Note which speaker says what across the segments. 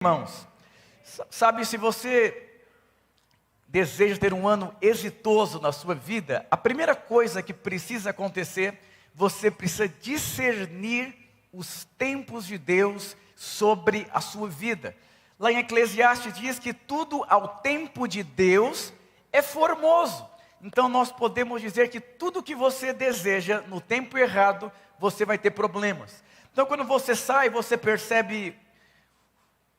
Speaker 1: Irmãos, sabe, se você deseja ter um ano exitoso na sua vida, a primeira coisa que precisa acontecer, você precisa discernir os tempos de Deus sobre a sua vida. Lá em Eclesiastes diz que tudo ao tempo de Deus é formoso. Então nós podemos dizer que tudo que você deseja no tempo errado, você vai ter problemas. Então quando você sai, você percebe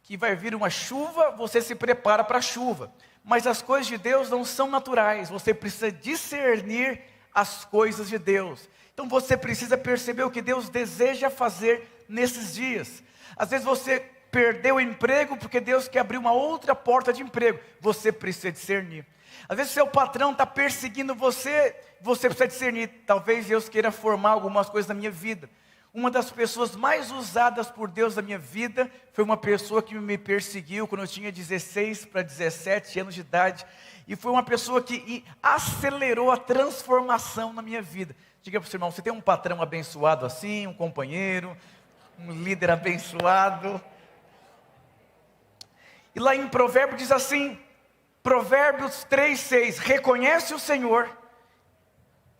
Speaker 1: que vai vir uma chuva, você se prepara para a chuva. Mas as coisas de Deus não são naturais, você precisa discernir as coisas de Deus. Então você precisa perceber o que Deus deseja fazer nesses dias. Às vezes você perdeu o emprego porque Deus quer abrir uma outra porta de emprego. Você precisa discernir. Às vezes seu patrão está perseguindo você, você precisa discernir. Talvez Deus queira formar algumas coisas na minha vida. Uma das pessoas mais usadas por Deus na minha vida foi uma pessoa que me perseguiu quando eu tinha 16 para 17 anos de idade. E foi uma pessoa que acelerou a transformação na minha vida. Diga para o seu irmão, você tem um patrão abençoado assim, um companheiro, um líder abençoado. E lá em Provérbios diz assim, Provérbios 3:6, reconhece o Senhor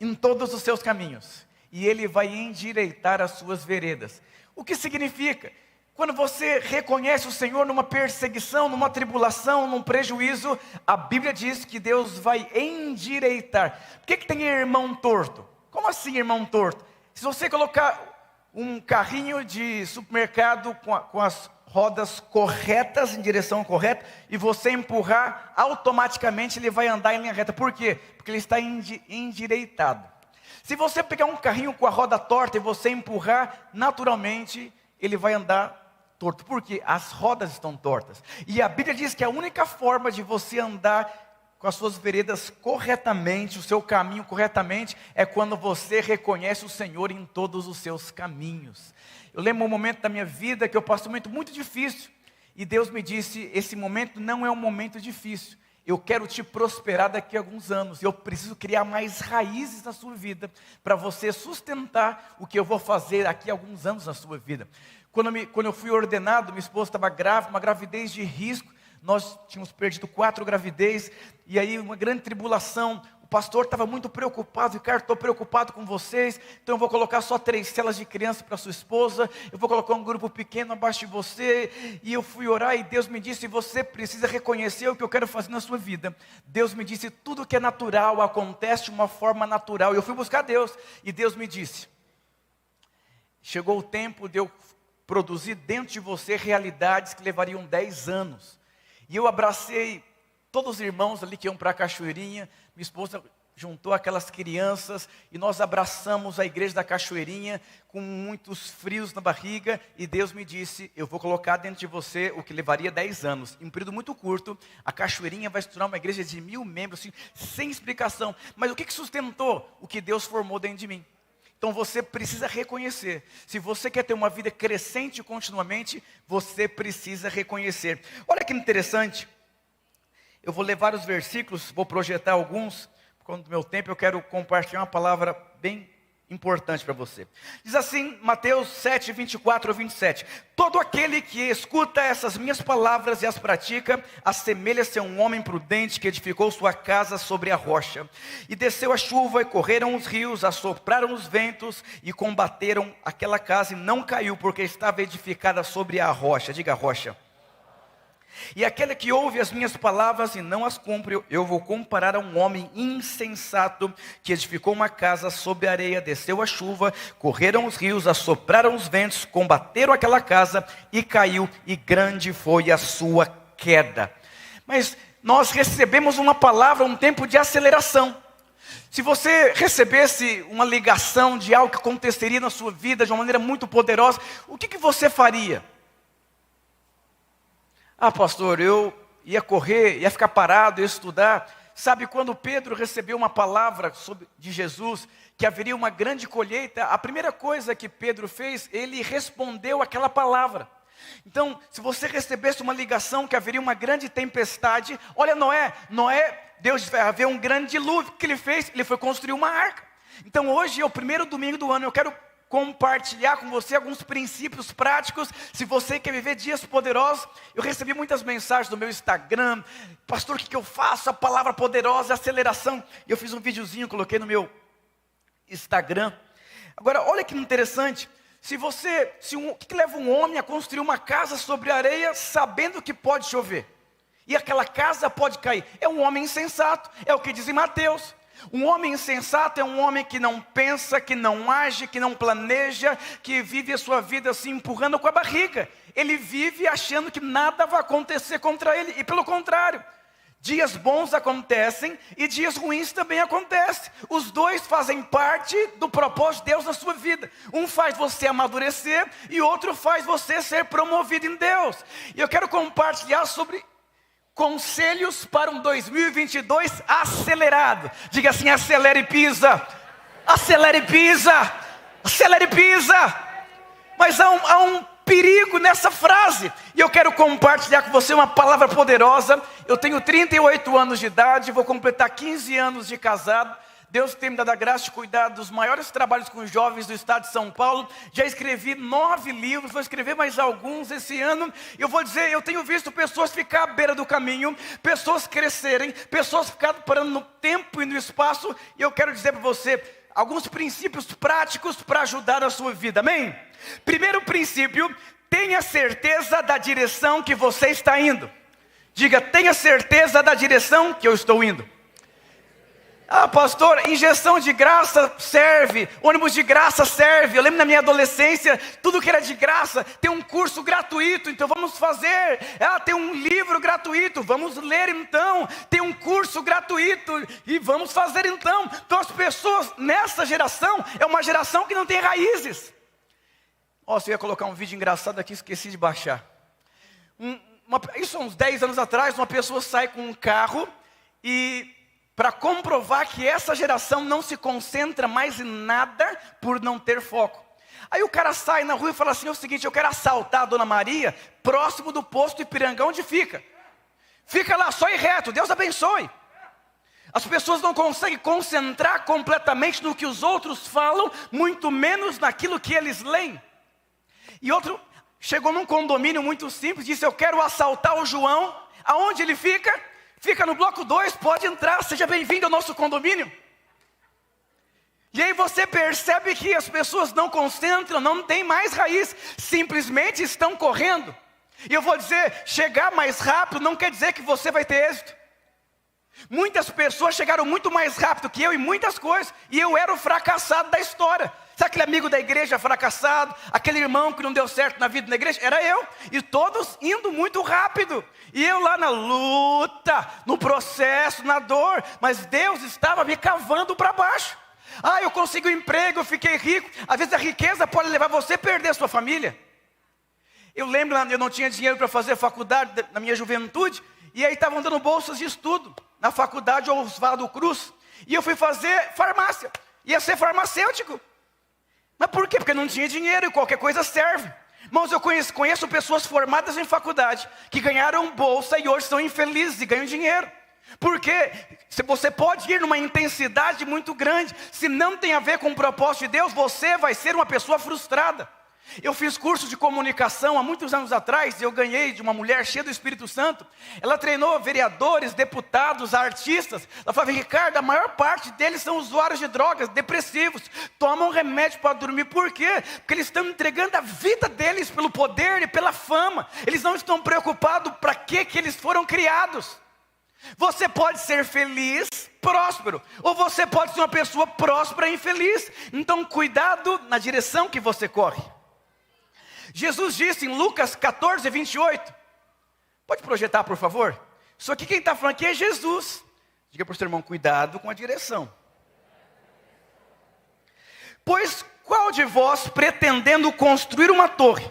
Speaker 1: em todos os seus caminhos, e Ele vai endireitar as suas veredas. O que significa? Quando você reconhece o Senhor numa perseguição, numa tribulação, num prejuízo, a Bíblia diz que Deus vai endireitar. Por que tem irmão torto? Como assim irmão torto? Se você colocar um carrinho de supermercado com as rodas corretas, em direção correta, e você empurrar, automaticamente ele vai andar em linha reta. Por quê? Porque ele está endireitado. Se você pegar um carrinho com a roda torta e você empurrar, naturalmente ele vai andar torto. Por quê? As rodas estão tortas. E a Bíblia diz que a única forma de você andar com as suas veredas corretamente, o seu caminho corretamente, é quando você reconhece o Senhor em todos os seus caminhos. Eu lembro um momento da minha vida que eu passei um momento muito difícil. E Deus me disse, esse momento não é um momento difícil. Eu quero te prosperar daqui a alguns anos. Eu preciso criar mais raízes na sua vida, para você sustentar o que eu vou fazer daqui a alguns anos na sua vida. Quando eu fui ordenado, minha esposa estava grávida, uma gravidez de risco. Nós tínhamos perdido 4 gravidez, e aí uma grande tribulação. O pastor estava muito preocupado, Ricardo, estou preocupado com vocês, então eu vou colocar só 3 celas de criança para sua esposa, eu vou colocar um grupo pequeno abaixo de você. E eu fui orar e Deus me disse, você precisa reconhecer o que eu quero fazer na sua vida. Deus me disse, tudo que é natural acontece de uma forma natural. Eu fui buscar Deus, e Deus me disse, chegou o tempo de eu produzir dentro de você realidades que levariam 10 anos. E eu abracei todos os irmãos ali que iam para a Cachoeirinha. Minha esposa juntou aquelas crianças e nós abraçamos a igreja da Cachoeirinha com muitos frios na barriga. E Deus me disse, eu vou colocar dentro de você o que levaria 10 anos. Em um período muito curto, a Cachoeirinha vai se tornar uma igreja de 1000 membros, assim, sem explicação. Mas o que sustentou? O que Deus formou dentro de mim. Então você precisa reconhecer. Se você quer ter uma vida crescente continuamente, você precisa reconhecer. Olha que interessante. Eu vou ler vários versículos, vou projetar alguns. Por conta do meu tempo, eu quero compartilhar uma palavra bem importante para você. Diz assim, Mateus 7, 24 a 27. Todo aquele que escuta essas minhas palavras e as pratica, assemelha-se a um homem prudente que edificou sua casa sobre a rocha. E desceu a chuva, e correram os rios, assopraram os ventos, e combateram aquela casa, e não caiu, porque estava edificada sobre a rocha. Diga rocha. E aquele que ouve as minhas palavras e não as cumpre, eu vou comparar a um homem insensato que edificou uma casa sobre a areia, desceu a chuva, correram os rios, assopraram os ventos, combateram aquela casa e caiu, e grande foi a sua queda. Mas nós recebemos uma palavra, um tempo de aceleração. Se você recebesse uma ligação de algo que aconteceria na sua vida de uma maneira muito poderosa, o que você faria? Ah, pastor, eu ia correr, ia ficar parado, ia estudar. Sabe, quando Pedro recebeu uma palavra de Jesus, que haveria uma grande colheita, a primeira coisa que Pedro fez, ele respondeu aquela palavra. Então, se você recebesse uma ligação que haveria uma grande tempestade, olha Noé, Deus vai haver um grande dilúvio. O que ele fez? Ele foi construir uma arca. Então hoje é o primeiro domingo do ano, eu quero compartilhar com você alguns princípios práticos. Se você quer viver dias poderosos, eu recebi muitas mensagens no meu Instagram: pastor, o que eu faço? A palavra poderosa, aceleração. E eu fiz um videozinho, coloquei no meu Instagram. Agora, olha que interessante. O que leva um homem a construir uma casa sobre areia, sabendo que pode chover? E aquela casa pode cair? É um homem insensato, é o que diz em Mateus. Um homem insensato é um homem que não pensa, que não age, que não planeja, que vive a sua vida assim empurrando com a barriga. Ele vive achando que nada vai acontecer contra ele, e pelo contrário, dias bons acontecem e dias ruins também acontecem. Os dois fazem parte do propósito de Deus na sua vida. Um faz você amadurecer e outro faz você ser promovido em Deus. E eu quero compartilhar sobre conselhos para um 2022 acelerado. Diga assim: acelere e pisa. Acelere e pisa. Acelere e pisa. Mas há um perigo nessa frase. E eu quero compartilhar com você uma palavra poderosa. Eu tenho 38 anos de idade, vou completar 15 anos de casado. Deus tem me dado a graça de cuidar dos maiores trabalhos com jovens do estado de São Paulo. Já escrevi 9 livros, vou escrever mais alguns esse ano. Eu vou dizer, eu tenho visto pessoas ficar à beira do caminho, pessoas crescerem, pessoas ficarem parando no tempo e no espaço. E eu quero dizer para você alguns princípios práticos para ajudar a sua vida, amém? Primeiro princípio: tenha certeza da direção que você está indo. Diga: tenha certeza da direção que eu estou indo. Ah, pastor, injeção de graça serve, ônibus de graça serve. Eu lembro na minha adolescência, tudo que era de graça. Tem um curso gratuito, então vamos fazer. Tem um livro gratuito, vamos ler então. Tem um curso gratuito e vamos fazer então. Então as pessoas nessa geração, é uma geração que não tem raízes. Eu ia colocar um vídeo engraçado aqui, esqueci de baixar. Isso há uns 10 anos atrás, uma pessoa sai com um carro e... para comprovar que essa geração não se concentra mais em nada por não ter foco. Aí o cara sai na rua e fala assim: é o seguinte, eu quero assaltar a Dona Maria, próximo do posto Ipiranga. Onde fica? Fica lá, só ir reto, Deus abençoe. As pessoas não conseguem concentrar completamente no que os outros falam, muito menos naquilo que eles leem. E outro chegou num condomínio muito simples, disse: eu quero assaltar o João. Aonde ele fica? Fica no bloco 2, pode entrar, seja bem-vindo ao nosso condomínio. E aí você percebe que as pessoas não concentram, não têm mais raiz, simplesmente estão correndo. E eu vou dizer, chegar mais rápido não quer dizer que você vai ter êxito. Muitas pessoas chegaram muito mais rápido que eu em muitas coisas, e eu era o fracassado da história. Sabe aquele amigo da igreja fracassado, aquele irmão que não deu certo na vida da igreja? Era eu, e todos indo muito rápido, e eu lá na luta, no processo, na dor, mas Deus estava me cavando para baixo. Eu consegui um emprego, eu fiquei rico. Às vezes a riqueza pode levar você a perder a sua família. Eu lembro, eu não tinha dinheiro para fazer faculdade na minha juventude, e aí estavam dando bolsas de estudo na faculdade Oswaldo Cruz, e eu fui fazer farmácia, ia ser farmacêutico. Mas por quê? Porque não tinha dinheiro e qualquer coisa serve. Irmãos, eu conheço pessoas formadas em faculdade, que ganharam bolsa e hoje são infelizes e ganham dinheiro. Porque você pode ir numa intensidade muito grande, se não tem a ver com o propósito de Deus, você vai ser uma pessoa frustrada. Eu fiz curso de comunicação há muitos anos atrás, e eu ganhei de uma mulher cheia do Espírito Santo. Ela treinou vereadores, deputados, artistas. Ela falava: Ricardo, a maior parte deles são usuários de drogas, depressivos, tomam remédio para dormir. Por quê? Porque eles estão entregando a vida deles pelo poder e pela fama. Eles não estão preocupados para que eles foram criados. Você pode ser feliz, próspero, ou você pode ser uma pessoa próspera e infeliz. Então cuidado na direção que você corre. Jesus disse em Lucas 14, 28. Pode projetar, por favor? Só que quem está falando aqui é Jesus. Diga para o seu irmão: cuidado com a direção. Pois qual de vós, pretendendo construir uma torre,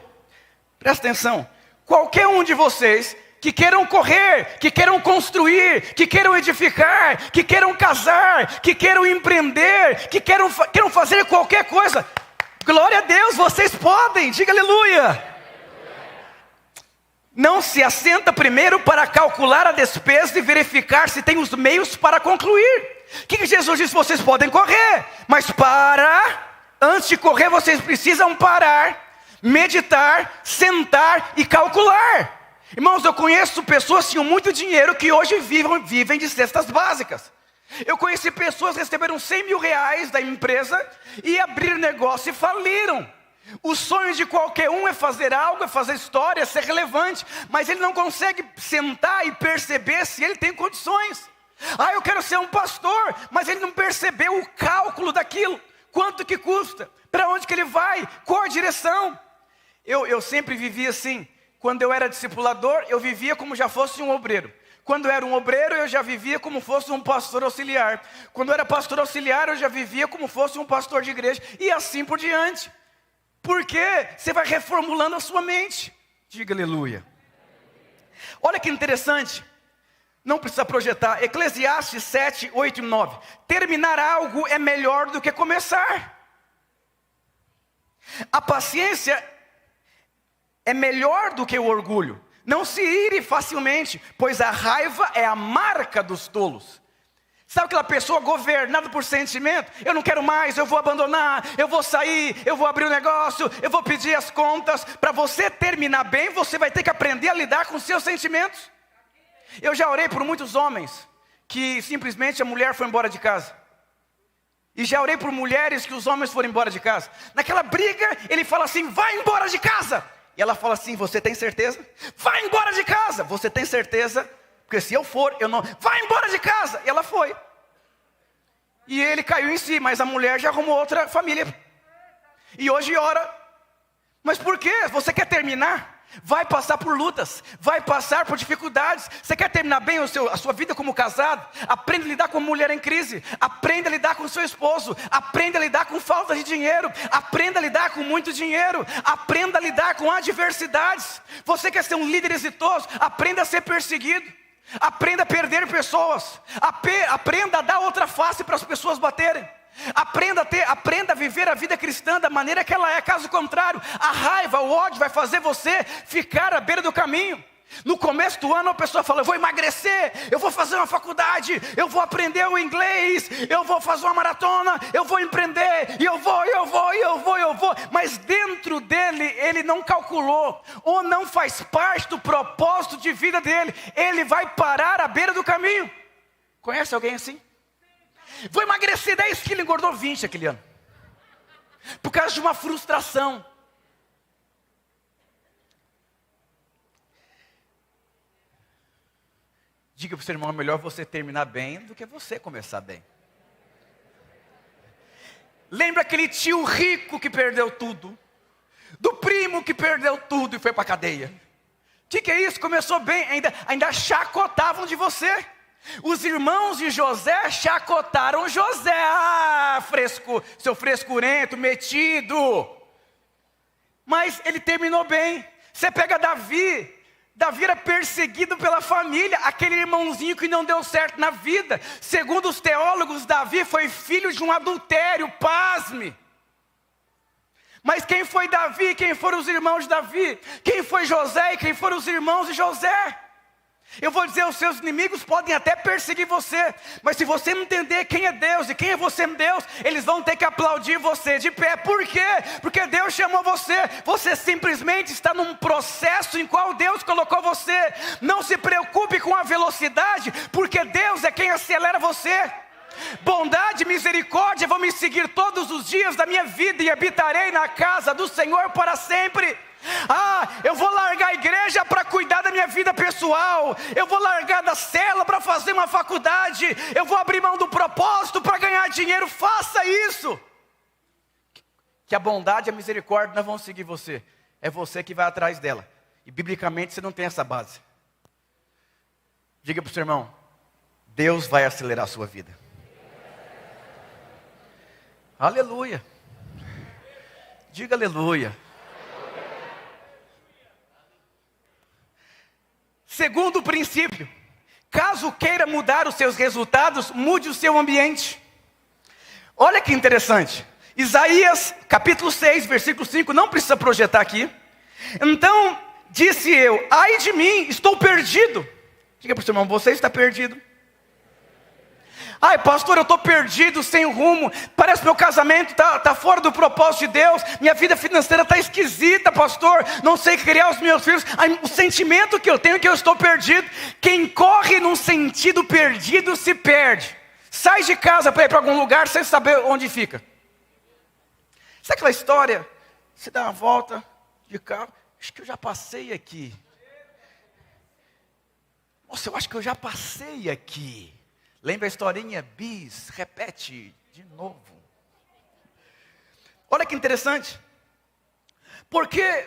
Speaker 1: presta atenção, qualquer um de vocês que queiram correr, que queiram construir, que queiram edificar, que queiram casar, que queiram empreender, que queiram fazer qualquer coisa, glória a Deus, vocês podem, diga aleluia. Não se assenta primeiro para calcular a despesa e verificar se tem os meios para concluir. O que Jesus disse? Vocês podem correr, mas para Antes de correr, vocês precisam parar, meditar, sentar e calcular. Irmãos, eu conheço pessoas que tinham muito dinheiro que hoje vivem de cestas básicas. Eu conheci pessoas que receberam 100 mil reais da empresa e abriram negócio e faliram. O sonho de qualquer um é fazer algo, é fazer história, é ser relevante, mas ele não consegue sentar e perceber se ele tem condições. Ah, eu quero ser um pastor, mas ele não percebeu o cálculo daquilo. Quanto que custa? Para onde que ele vai? Qual a direção? Eu sempre vivi assim. Quando eu era discipulador, eu vivia como já fosse um obreiro. Quando eu era um obreiro, eu já vivia como fosse um pastor auxiliar. Quando eu era pastor auxiliar, eu já vivia como fosse um pastor de igreja. E assim por diante. Porque você vai reformulando a sua mente. Diga aleluia. Olha que interessante. Não precisa projetar. Eclesiastes 7, 8 e 9. Terminar algo é melhor do que começar. A paciência é melhor do que o orgulho. Não se ire facilmente, pois a raiva é a marca dos tolos. Sabe aquela pessoa governada por sentimento? Eu não quero mais, eu vou abandonar, eu vou sair, eu vou abrir um negócio, eu vou pedir as contas. Para você terminar bem, você vai ter que aprender a lidar com seus sentimentos. Eu já orei por muitos homens que simplesmente a mulher foi embora de casa. E já orei por mulheres que os homens foram embora de casa. Naquela briga, ele fala assim, vai embora de casa. E ela fala assim, você tem certeza? Vai embora de casa. Você tem certeza? Porque se eu for, eu não... Vai embora de casa. E ela foi. E ele caiu em si, mas a mulher já arrumou outra família. E hoje ora. Mas por quê? Você quer terminar? Vai passar por lutas, vai passar por dificuldades. Você quer terminar bem a sua vida como casado? Aprenda a lidar com mulher em crise. Aprenda a lidar com seu esposo. Aprenda a lidar com falta de dinheiro. Aprenda a lidar com muito dinheiro. Aprenda a lidar com adversidades. Você quer ser um líder exitoso? Aprenda a ser perseguido. Aprenda a perder pessoas. Aprenda a dar outra face para as pessoas baterem. Aprenda a viver a vida cristã da maneira que ela é. Caso contrário, a raiva, o ódio vai fazer você ficar à beira do caminho. No começo do ano a pessoa fala, eu vou emagrecer, eu vou fazer uma faculdade, eu vou aprender o inglês, eu vou fazer uma maratona, eu vou empreender, e eu vou. Mas dentro dele, ele não calculou, ou não faz parte do propósito de vida dele. Ele vai parar à beira do caminho. Conhece alguém assim? Vou emagrecer 10 quilos, engordou 20 aquele ano. Por causa de uma frustração. Diga para o seu irmão, é melhor você terminar bem do que você começar bem. Lembra aquele tio rico que perdeu tudo? Do primo que perdeu tudo e foi para a cadeia? O que é isso? Começou bem, ainda chacotavam de você. Os irmãos de José chacotaram José. Ah, seu frescurento, metido. Mas ele terminou bem. Você pega Davi era perseguido pela família. Aquele irmãozinho que não deu certo na vida. Segundo os teólogos, Davi foi filho de um adultério, pasme. Mas quem foi Davi? Quem foram os irmãos de Davi? Quem foi José e quem foram os irmãos de José? Eu vou dizer, os seus inimigos podem até perseguir você, mas se você não entender quem é Deus e quem é você em Deus, eles vão ter que aplaudir você de pé. Por quê? Porque Deus chamou você. Você simplesmente está num processo em qual Deus colocou você. Não se preocupe com a velocidade, porque Deus é quem acelera você. Bondade e misericórdia vão me seguir todos os dias da minha vida e habitarei na casa do Senhor para sempre. Eu vou largar a igreja para cuidar da minha vida pessoal. Eu vou largar da cela para fazer uma faculdade. Eu vou abrir mão do propósito para ganhar dinheiro. Faça isso. Que a bondade e a misericórdia não vão seguir você. É você que vai atrás dela. E biblicamente você não tem essa base. Diga para o seu irmão, Deus vai acelerar a sua vida. Aleluia. Diga aleluia. Segundo princípio, caso queira mudar os seus resultados, mude o seu ambiente. Olha que interessante. Isaías capítulo 6, versículo 5, não precisa projetar aqui. Então disse eu, ai de mim, estou perdido. Diga para o seu irmão, você está perdido. Ai, pastor, eu estou perdido, sem rumo. Parece que meu casamento está fora do propósito de Deus. Minha vida financeira está esquisita, pastor. Não sei criar os meus filhos. Ai, o sentimento que eu tenho é que eu estou perdido. Quem corre num sentido perdido se perde. Sai de casa para ir para algum lugar sem saber onde fica. Sabe aquela história? Você dá uma volta de carro. Acho que eu já passei aqui. Nossa, eu acho que eu já passei aqui. Lembra a historinha? Bis, repete de novo. Olha que interessante. Porque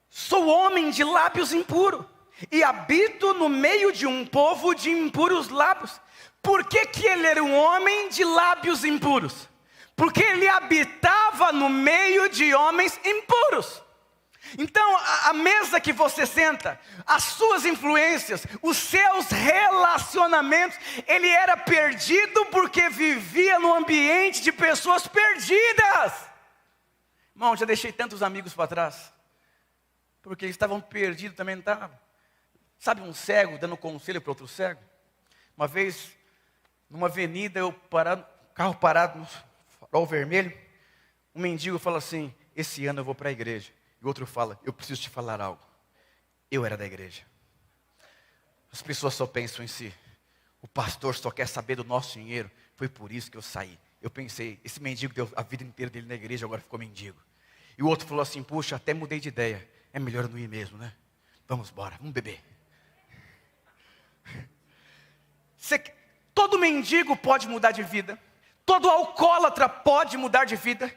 Speaker 1: sou homem de lábios impuros e habito no meio de um povo de impuros lábios. Por que ele era um homem de lábios impuros? Porque ele habitava no meio de homens impuros. Então, a mesa que você senta, as suas influências, os seus relacionamentos, ele era perdido porque vivia num ambiente de pessoas perdidas. Irmão, já deixei tantos amigos para trás, porque eles estavam perdidos também, não estavam. Sabe um cego dando conselho para outro cego? Uma vez, numa avenida, carro parado no farol vermelho, um mendigo fala assim: esse ano eu vou para a igreja. E o outro fala: eu preciso te falar algo. Eu era da igreja. As pessoas só pensam em si. O pastor só quer saber do nosso dinheiro. Foi por isso que eu saí. Eu pensei, esse mendigo deu a vida inteira dele na igreja, agora ficou mendigo. E o outro falou assim: puxa, até mudei de ideia. É melhor não ir mesmo, né? Vamos embora, vamos beber. Todo mendigo pode mudar de vida. Todo alcoólatra pode mudar de vida.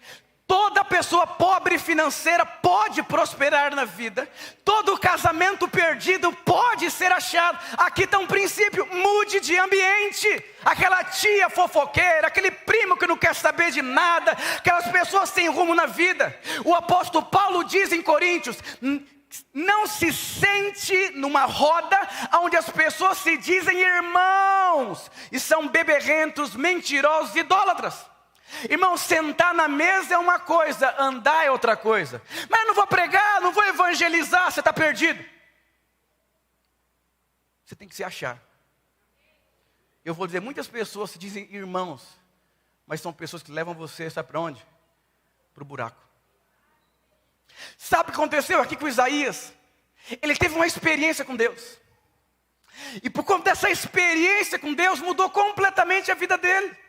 Speaker 1: Toda pessoa pobre financeira pode prosperar na vida. Todo casamento perdido pode ser achado. Aqui está um princípio: mude de ambiente. Aquela tia fofoqueira, aquele primo que não quer saber de nada, aquelas pessoas sem rumo na vida. O apóstolo Paulo diz em Coríntios: não se sente numa roda onde as pessoas se dizem irmãos e são beberrentos, mentirosos, idólatras. Irmão, sentar na mesa é uma coisa, andar é outra coisa. Mas eu não vou pregar, não vou evangelizar, você está perdido. Você tem que se achar. Eu vou dizer, muitas pessoas se dizem irmãos, mas são pessoas que levam você, sabe para onde? Para o buraco. Sabe o que aconteceu aqui com Isaías? Ele teve uma experiência com Deus. E por conta dessa experiência com Deus, mudou completamente a vida dele.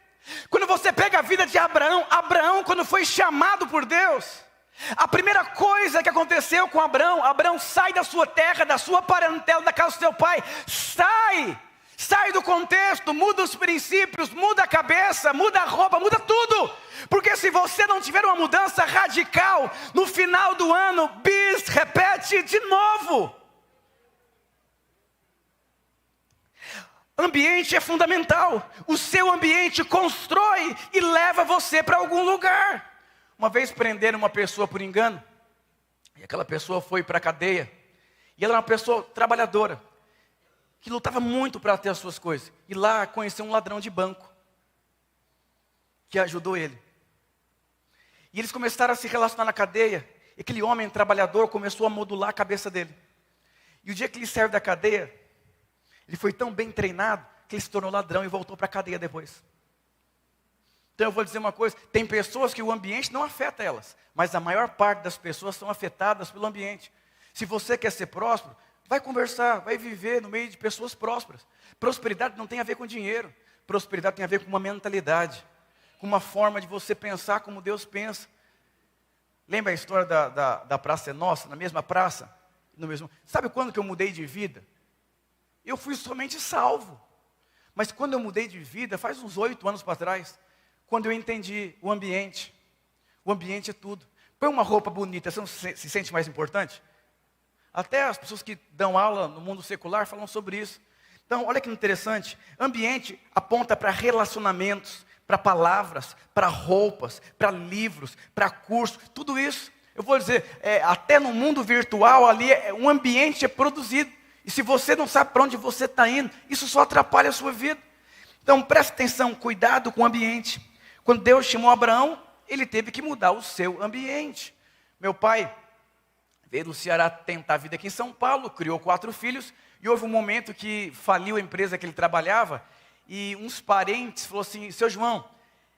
Speaker 1: Quando você pega a vida de Abraão, quando foi chamado por Deus, a primeira coisa que aconteceu com Abraão sai da sua terra, da sua parentela, da casa do seu pai, sai do contexto, muda os princípios, muda a cabeça, muda a roupa, muda tudo. Porque se você não tiver uma mudança radical, no final do ano, repete de novo. Ambiente é fundamental. O seu ambiente constrói e leva você para algum lugar. Uma vez prenderam uma pessoa por engano, e aquela pessoa foi para a cadeia, e ela era uma pessoa trabalhadora, que lutava muito para ter as suas coisas. E lá conheceu um ladrão de banco, que ajudou ele. E eles começaram a se relacionar na cadeia, e aquele homem trabalhador começou a modular a cabeça dele. E o dia que ele saiu da cadeia, ele foi tão bem treinado que ele se tornou ladrão e voltou para a cadeia depois. Então eu vou dizer uma coisa: tem pessoas que o ambiente não afeta elas, mas a maior parte das pessoas são afetadas pelo ambiente. Se você quer ser próspero, vai conversar, vai viver no meio de pessoas prósperas. Prosperidade não tem a ver com dinheiro. Prosperidade tem a ver com uma mentalidade, com uma forma de você pensar como Deus pensa. Lembra a história da Praça é Nossa, na mesma praça? Sabe quando que eu mudei de vida? Eu fui somente salvo. Mas quando eu mudei de vida, faz uns 8 anos para trás, quando eu entendi o ambiente é tudo. Põe uma roupa bonita, você não se sente mais importante? Até as pessoas que dão aula no mundo secular falam sobre isso. Então, olha que interessante. Ambiente aponta para relacionamentos, para palavras, para roupas, para livros, para cursos, tudo isso. Eu vou dizer, até no mundo virtual ali, um ambiente é produzido. E se você não sabe para onde você está indo, isso só atrapalha a sua vida. Então preste atenção, cuidado com o ambiente. Quando Deus chamou Abraão, ele teve que mudar o seu ambiente. Meu pai veio do Ceará tentar a vida aqui em São Paulo, criou 4 filhos, e houve um momento que faliu a empresa que ele trabalhava, e uns parentes falaram assim: seu João,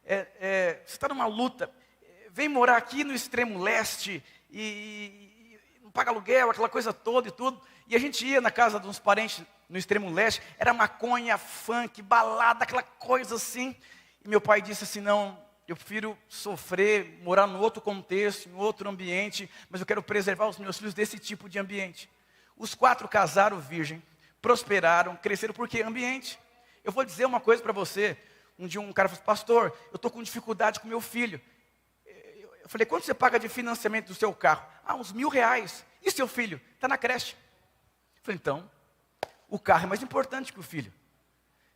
Speaker 1: você está numa luta, vem morar aqui no extremo leste, e não paga aluguel, aquela coisa toda e tudo. E a gente ia na casa de uns parentes no extremo leste, era maconha, funk, balada, aquela coisa assim. E meu pai disse assim: não, eu prefiro sofrer, morar num outro contexto, em outro ambiente, mas eu quero preservar os meus filhos desse tipo de ambiente. Os 4 casaram virgem, prosperaram, cresceram, porque ambiente. Eu vou dizer uma coisa para você. Um dia um cara falou: pastor, eu estou com dificuldade com meu filho. Eu falei: quanto você paga de financiamento do seu carro? Uns R$1.000. E seu filho? Está na creche. Eu falei: então, o carro é mais importante que o filho.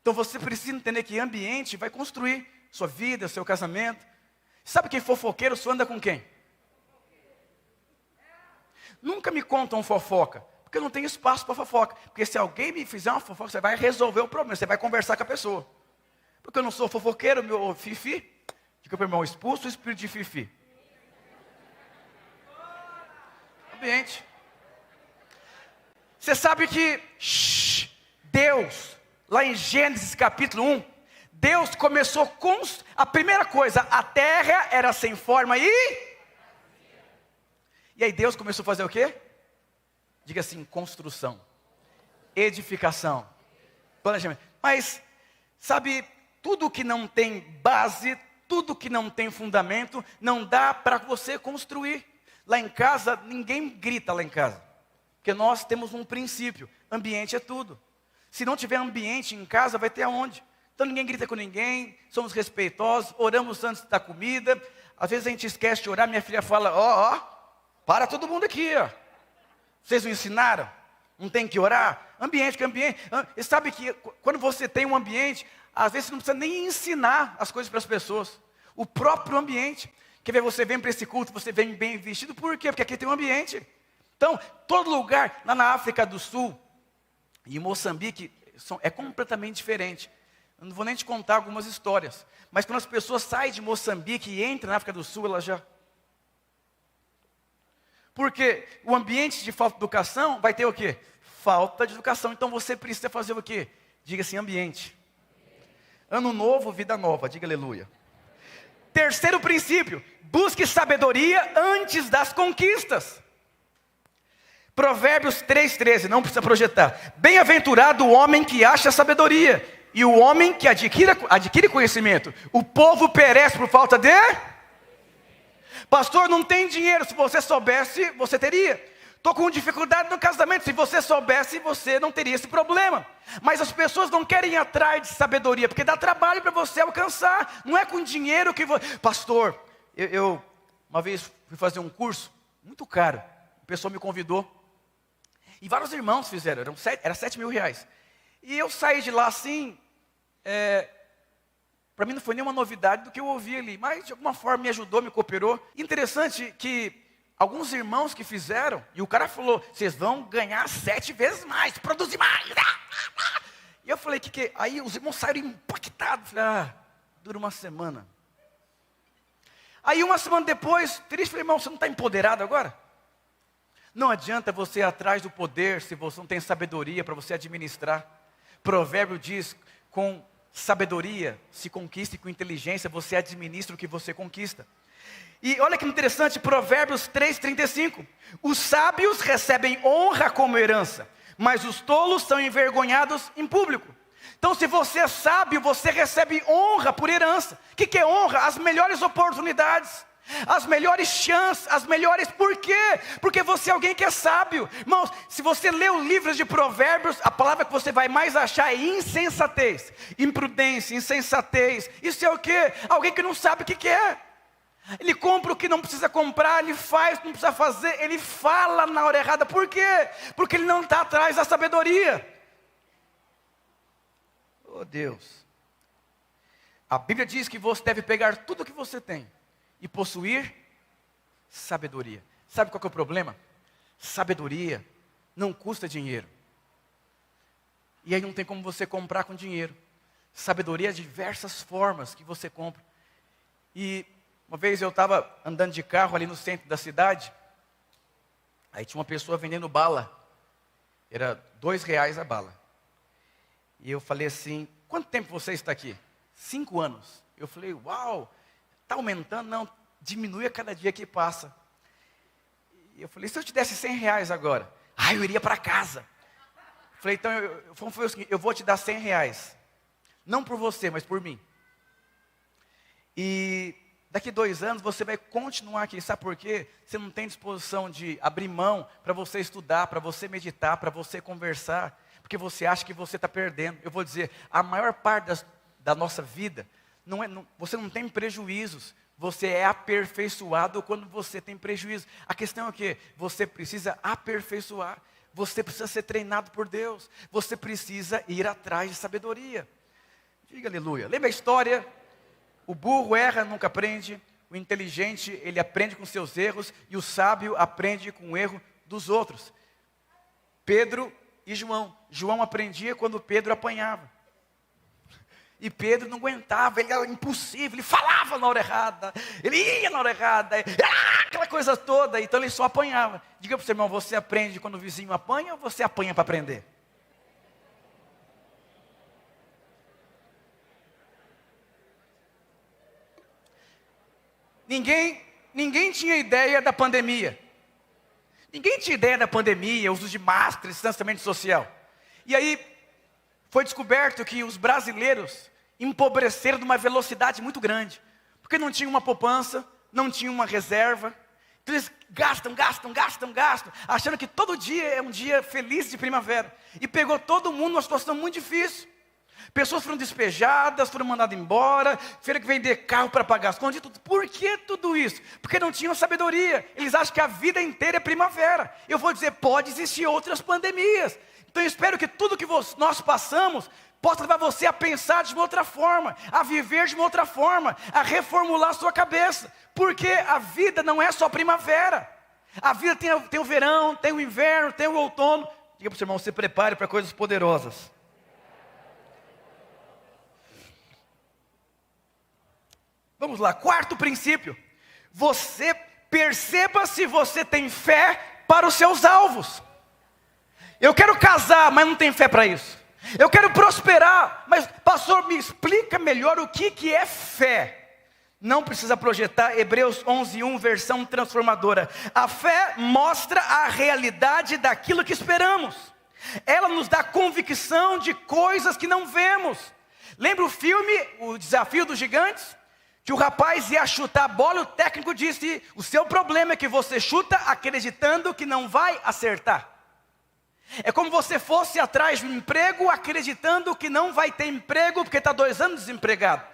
Speaker 1: Então você precisa entender que ambiente vai construir sua vida, seu casamento. Sabe quem fofoqueiro só anda com quem? Nunca me contam fofoca, porque eu não tenho espaço para fofoca. Porque se alguém me fizer uma fofoca, você vai resolver o problema, você vai conversar com a pessoa. Porque eu não sou fofoqueiro, meu fifi. Diga para o irmão: expulso o espírito de fifi. Ambiente. Você sabe que Deus, lá em Gênesis capítulo 1, Deus começou a primeira coisa: a terra era sem forma e aí Deus começou a fazer o quê? Diga assim: construção, edificação, planejamento. Mas, sabe, tudo que não tem base, tudo que não tem fundamento, não dá para você construir. Lá em casa, ninguém grita lá em casa, porque nós temos um princípio: ambiente é tudo. Se não tiver ambiente em casa, vai ter aonde? Então ninguém grita com ninguém, somos respeitosos, oramos antes da comida. Às vezes a gente esquece de orar, minha filha fala: para todo mundo aqui, ó. Vocês não ensinaram? Não tem que orar? Ambiente, que ambiente. E sabe que quando você tem um ambiente, às vezes você não precisa nem ensinar as coisas para as pessoas. O próprio ambiente. Quer ver, você vem para esse culto, você vem bem vestido, por quê? Porque aqui tem um ambiente. Então, todo lugar, lá na África do Sul e em Moçambique, é completamente diferente. Eu não vou nem te contar algumas histórias, mas quando as pessoas saem de Moçambique e entram na África do Sul, elas já... Porque o ambiente de falta de educação vai ter o quê? Falta de educação. Então você precisa fazer o quê? Diga assim: ambiente. Ano novo, vida nova. Diga aleluia. Terceiro princípio: busque sabedoria antes das conquistas. Provérbios 3,13, não precisa projetar. Bem-aventurado o homem que acha sabedoria, e o homem que adquire conhecimento. O povo perece por falta de... Pastor, não tem dinheiro. Se você soubesse, você teria. Estou com dificuldade no casamento. Se você soubesse, você não teria esse problema. Mas as pessoas não querem ir atrás de sabedoria, porque dá trabalho para você alcançar. Não é com dinheiro que você... Pastor, eu uma vez fui fazer um curso muito caro. A pessoa me convidou. E vários irmãos fizeram. Era R$7.000. E eu saí de lá assim... Para mim não foi nenhuma novidade do que eu ouvi ali. Mas de alguma forma me ajudou, me cooperou. Interessante que... alguns irmãos que fizeram, e o cara falou: vocês vão ganhar 7 vezes mais, produzir mais. E eu falei: que? Aí os irmãos saíram impactados. Falei: dura uma semana. Aí uma semana depois, triste, falei: irmão, você não está empoderado agora? Não adianta você ir atrás do poder se você não tem sabedoria para você administrar. Provérbio diz: com sabedoria se conquista, e com inteligência você administra o que você conquista. E olha que interessante, Provérbios 3,35. Os sábios recebem honra como herança, mas os tolos são envergonhados em público. Então, se você é sábio, você recebe honra por herança. O que é honra? As melhores oportunidades, as melhores chances, as melhores... Por quê? Porque você é alguém que é sábio. Irmãos, se você lê o livro de Provérbios, a palavra que você vai mais achar é insensatez, imprudência, insensatez. Isso é o quê? Alguém que não sabe o que é. Ele compra o que não precisa comprar, ele faz o que não precisa fazer, ele fala na hora errada. Por quê? Porque ele não está atrás da sabedoria. Oh Deus. A Bíblia diz que você deve pegar tudo o que você tem e possuir sabedoria. Sabe qual que é o problema? Sabedoria não custa dinheiro. E aí não tem como você comprar com dinheiro. Sabedoria é diversas formas que você compra. E uma vez eu estava andando de carro ali no centro da cidade. Aí tinha uma pessoa vendendo bala. Era R$2 a bala. E eu falei assim, quanto tempo você está aqui? 5 anos. Eu falei, uau, está aumentando? Não, diminui a cada dia que passa. E eu falei, se eu te desse R$100 agora? Eu iria para casa. Eu falei, então, foi o seguinte, eu vou te dar R$100. Não por você, mas por mim. E daqui 2 anos você vai continuar aqui. Sabe por quê? Você não tem disposição de abrir mão para você estudar, para você meditar, para você conversar. Porque você acha que você está perdendo. Eu vou dizer, a maior parte da nossa vida, você não tem prejuízos. Você é aperfeiçoado quando você tem prejuízo. A questão é o quê? Você precisa aperfeiçoar. Você precisa ser treinado por Deus. Você precisa ir atrás de sabedoria. Diga aleluia. Lembra a história? O burro erra, nunca aprende. O inteligente, ele aprende com seus erros. E o sábio aprende com o erro dos outros. Pedro e João. João aprendia quando Pedro apanhava. E Pedro não aguentava, ele era impossível, ele falava na hora errada, ele ia na hora errada, aquela coisa toda, então ele só apanhava. Diga para o seu irmão, você aprende quando o vizinho apanha ou você apanha para aprender? Ninguém tinha ideia da pandemia. Ninguém tinha ideia da pandemia, uso de máscara, distanciamento social. E aí, foi descoberto que os brasileiros empobreceram de uma velocidade muito grande. Porque não tinha uma poupança, não tinha uma reserva. Então eles gastam, achando que todo dia é um dia feliz de primavera. E pegou todo mundo numa situação muito difícil. Pessoas foram despejadas, foram mandadas embora, tiveram que vender carro para pagar as contas. Por que tudo isso? Porque não tinham sabedoria. Eles acham que a vida inteira é primavera. Eu vou dizer, pode existir outras pandemias. Então eu espero que tudo que nós passamos possa levar você a pensar de uma outra forma, a viver de uma outra forma, a reformular a sua cabeça. Porque a vida não é só primavera. A vida tem o verão, tem o inverno, tem o outono. Diga para o seu irmão, se prepare para coisas poderosas. Vamos lá, 4º princípio. Você perceba se você tem fé para os seus alvos. Eu quero casar, mas não tenho fé para isso. Eu quero prosperar, mas pastor, me explica melhor o que é fé. Não precisa projetar. Hebreus 11:1, versão transformadora. A fé mostra a realidade daquilo que esperamos. Ela nos dá convicção de coisas que não vemos. Lembra o filme, O Desafio dos Gigantes? Que o rapaz ia chutar a bola e o técnico disse, o seu problema é que você chuta acreditando que não vai acertar. É como você fosse atrás de um emprego acreditando que não vai ter emprego porque está 2 anos desempregado.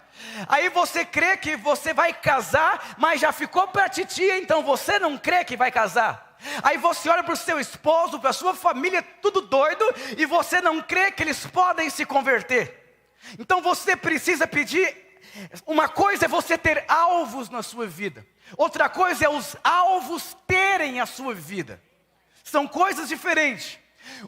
Speaker 1: Aí você crê que você vai casar, mas já ficou para a titia, então você não crê que vai casar. Aí você olha para o seu esposo, para a sua família, tudo doido, e você não crê que eles podem se converter. Então você precisa pedir. Uma coisa é você ter alvos na sua vida. Outra coisa é os alvos terem a sua vida. São coisas diferentes.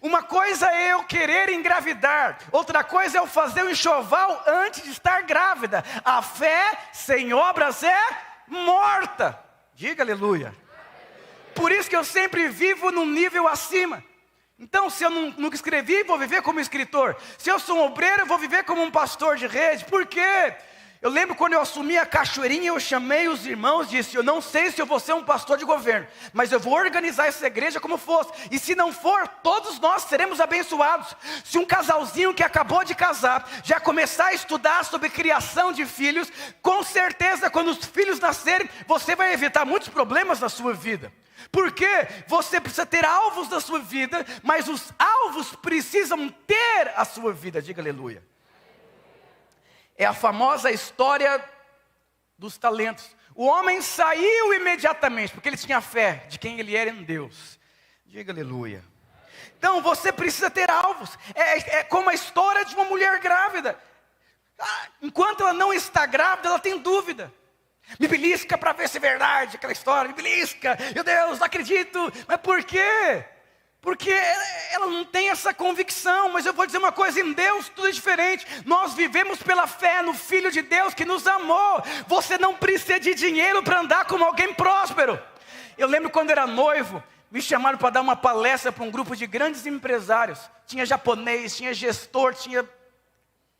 Speaker 1: Uma coisa é eu querer engravidar. Outra coisa é eu fazer o enxoval antes de estar grávida. A fé sem obras é morta. Diga aleluia. Por isso que eu sempre vivo num nível acima. Então, se eu nunca escrevi, vou viver como escritor. Se eu sou um obreiro, eu vou viver como um pastor de rede. Por quê? Eu lembro quando eu assumi a Cachoeirinha, eu chamei os irmãos e disse, eu não sei se eu vou ser um pastor de governo, mas eu vou organizar essa igreja como fosse. E se não for, todos nós seremos abençoados. Se um casalzinho que acabou de casar, já começar a estudar sobre criação de filhos, com certeza quando os filhos nascerem, você vai evitar muitos problemas na sua vida. Porque você precisa ter alvos na sua vida, mas os alvos precisam ter a sua vida. Diga aleluia. É a famosa história dos talentos. O homem saiu imediatamente, porque ele tinha fé de quem ele era em Deus. Diga aleluia. Então você precisa ter alvos. É como a história de uma mulher grávida. Enquanto ela não está grávida, ela tem dúvida. Me belisca para ver se é verdade aquela história. Me belisca, meu Deus, não acredito. Mas por quê? Porque ela não tem essa convicção. Mas eu vou dizer uma coisa, em Deus tudo é diferente. Nós vivemos pela fé no Filho de Deus que nos amou. Você não precisa de dinheiro para andar como alguém próspero. Eu lembro quando era noivo, me chamaram para dar uma palestra para um grupo de grandes empresários. Tinha japonês, tinha gestor, tinha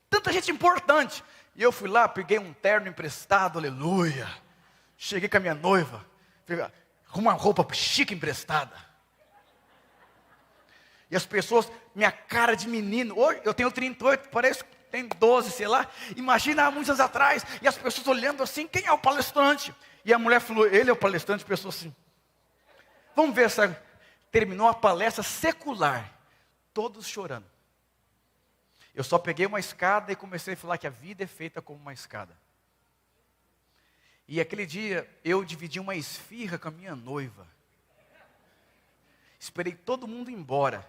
Speaker 1: Tanta gente importante. E eu fui lá, peguei um terno emprestado, aleluia. Cheguei com a minha noiva, com uma roupa chique emprestada. E as pessoas, minha cara de menino, hoje eu tenho 38, parece que tem 12, sei lá. Imagina há muitos anos atrás, e as pessoas olhando assim, quem é o palestrante? E a mulher falou, ele é o palestrante, pessoa assim. Vamos ver essa. Terminou a palestra secular, todos chorando. Eu só peguei uma escada e comecei a falar que a vida é feita como uma escada. E aquele dia eu dividi uma esfirra com a minha noiva. Esperei todo mundo ir embora,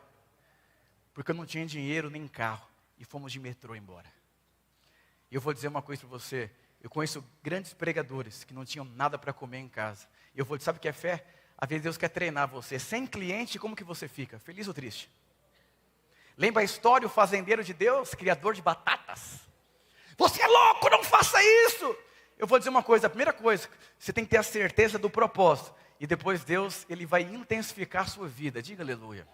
Speaker 1: porque eu não tinha dinheiro nem carro. E fomos de metrô embora. E eu vou dizer uma coisa para você. Eu conheço grandes pregadores que não tinham nada para comer em casa. E eu vou dizer, sabe o que é fé? Às vezes Deus quer treinar você. Sem cliente, como que você fica? Feliz ou triste? Lembra a história, o fazendeiro de Deus, criador de batatas? Você é louco, não faça isso! Eu vou dizer uma coisa, a primeira coisa, você tem que ter a certeza do propósito. E depois Deus, Ele vai intensificar a sua vida. Diga aleluia.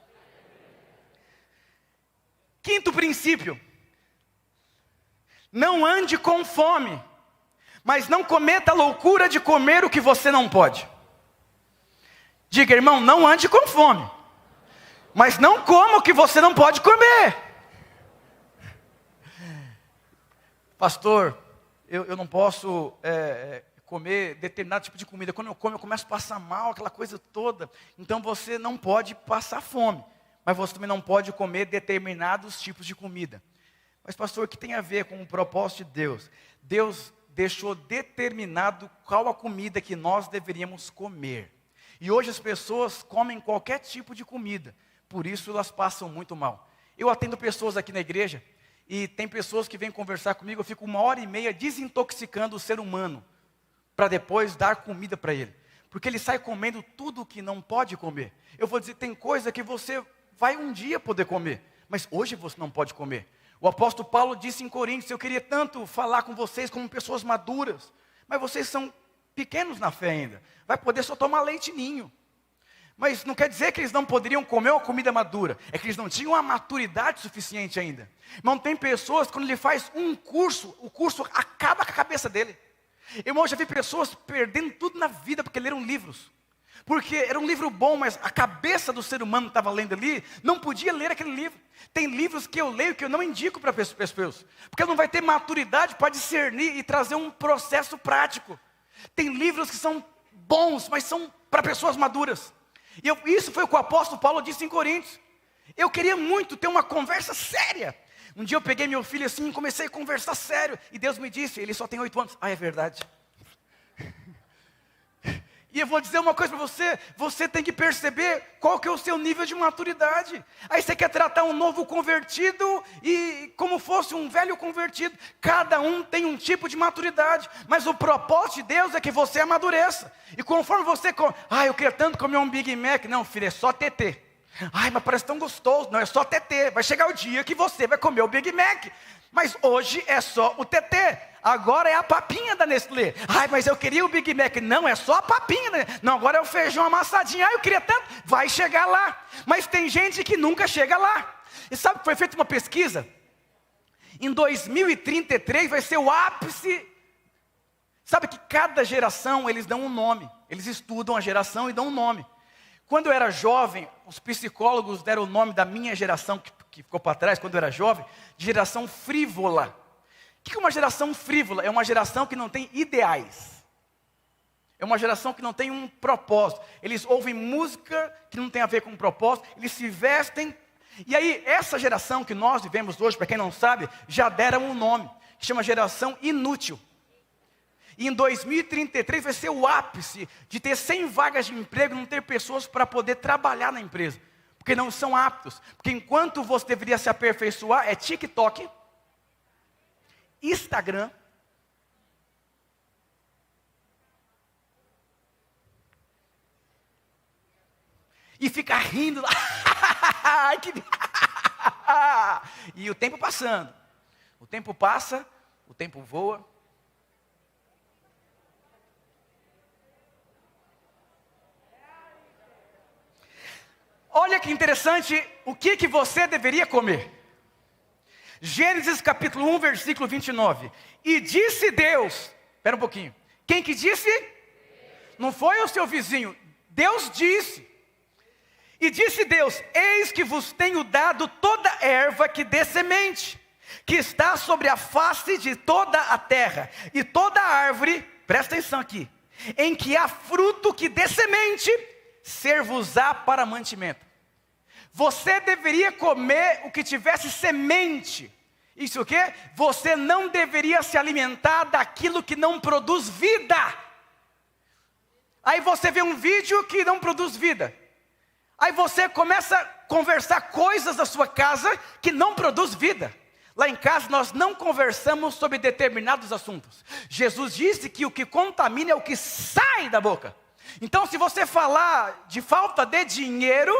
Speaker 1: Quinto princípio. Não ande com fome, mas não cometa a loucura de comer o que você não pode. Diga, irmão, não ande com fome, mas não coma o que você não pode comer. Pastor, eu não posso comer determinado tipo de comida. Quando eu como, eu começo a passar mal, aquela coisa toda. Então você não pode passar fome, mas você também não pode comer determinados tipos de comida. Mas pastor, o que tem a ver com o propósito de Deus? Deus deixou determinado qual a comida que nós deveríamos comer. E hoje as pessoas comem qualquer tipo de comida, por isso elas passam muito mal. Eu atendo pessoas aqui na igreja, e tem pessoas que vêm conversar comigo, eu fico 1h30 desintoxicando o ser humano, para depois dar comida para ele. Porque ele sai comendo tudo que não pode comer. Eu vou dizer, tem coisa que você vai um dia poder comer, mas hoje você não pode comer. O apóstolo Paulo disse em Coríntios, eu queria tanto falar com vocês como pessoas maduras, mas vocês são pequenos na fé ainda, vai poder só tomar leite ninho. Mas não quer dizer que eles não poderiam comer uma comida madura, é que eles não tinham a maturidade suficiente ainda. Irmão, tem pessoas, quando ele faz um curso, o curso acaba com a cabeça dele. Irmão, já vi pessoas perdendo tudo na vida porque leram livros. Porque era um livro bom, mas a cabeça do ser humano estava lendo ali, não podia ler aquele livro. Tem livros que eu leio que eu não indico para pessoas, porque não vai ter maturidade para discernir e trazer um processo prático. Tem livros que são bons, mas são para pessoas maduras. E isso foi o que o apóstolo Paulo disse em Coríntios. Eu queria muito ter uma conversa séria. Um dia eu peguei meu filho assim e comecei a conversar sério. E Deus me disse, ele só tem 8 anos. Ah, é verdade. E eu vou dizer uma coisa para você, você tem que perceber qual que é o seu nível de maturidade. Aí você quer tratar um novo convertido e como fosse um velho convertido. Cada um tem um tipo de maturidade, mas o propósito de Deus é que você amadureça. E conforme você eu queria tanto comer um Big Mac. Não, filho, é só TT. Ai, mas parece tão gostoso. Não, é só TT. Vai chegar o dia que você vai comer o Big Mac. Mas hoje é só o TT. Agora é a papinha da Nestlé. Ai, mas eu queria o Big Mac. Não, é só a papinha, né? Não, agora é o feijão amassadinho. Ai, eu queria tanto. Vai chegar lá. Mas tem gente que nunca chega lá. E sabe que foi feita uma pesquisa? Em 2033 vai ser o ápice. Sabe que cada geração eles dão um nome. Eles estudam a geração e dão um nome. Quando eu era jovem, os psicólogos deram o nome da minha geração, que ficou para trás quando eu era jovem, de geração frívola. O que é uma geração frívola? É uma geração que não tem ideais. É uma geração que não tem um propósito. Eles ouvem música que não tem a ver com um propósito, eles se vestem. E aí, essa geração que nós vivemos hoje, para quem não sabe, já deram um nome, que chama geração inútil. E em 2033 vai ser o ápice de ter 100 vagas de emprego e não ter pessoas para poder trabalhar na empresa. Porque não são aptos. Porque enquanto você deveria se aperfeiçoar, é TikTok, Instagram, e ficar rindo lá. E o tempo passando. O tempo passa, o tempo voa. Olha que interessante, o que você deveria comer? Gênesis capítulo 1, versículo 29. E disse Deus, espera um pouquinho. Quem que disse? Não foi o seu vizinho. Deus disse. E disse Deus: eis que vos tenho dado toda erva que dê semente, que está sobre a face de toda a terra, e toda árvore, presta atenção aqui, em que há fruto que dê semente, ser-vos-á para mantimento. Você deveria comer o que tivesse semente. Isso o quê? Você não deveria se alimentar daquilo que não produz vida. Aí você vê um vídeo que não produz vida. Aí você começa a conversar coisas da sua casa que não produz vida. Lá em casa nós não conversamos sobre determinados assuntos. Jesus disse que o que contamina é o que sai da boca. Então, se você falar de falta de dinheiro,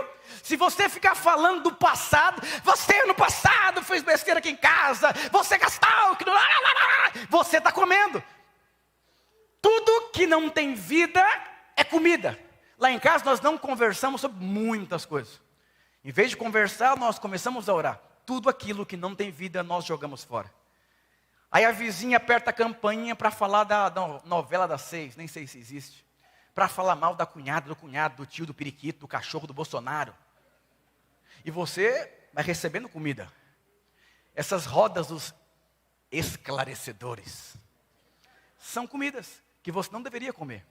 Speaker 1: se você ficar falando do passado, você no passado fez besteira aqui em casa, você gastou, você está comendo. Tudo que não tem vida é comida. Lá em casa nós não conversamos sobre muitas coisas. Em vez de conversar, nós começamos a orar. Tudo aquilo que não tem vida, nós jogamos fora. Aí a vizinha aperta a campainha para falar da novela das 6, nem sei se existe. Para falar mal da cunhada, do cunhado, do tio, do periquito, do cachorro, do Bolsonaro. E você vai recebendo comida. Essas rodas dos esclarecedores são comidas que você não deveria comer.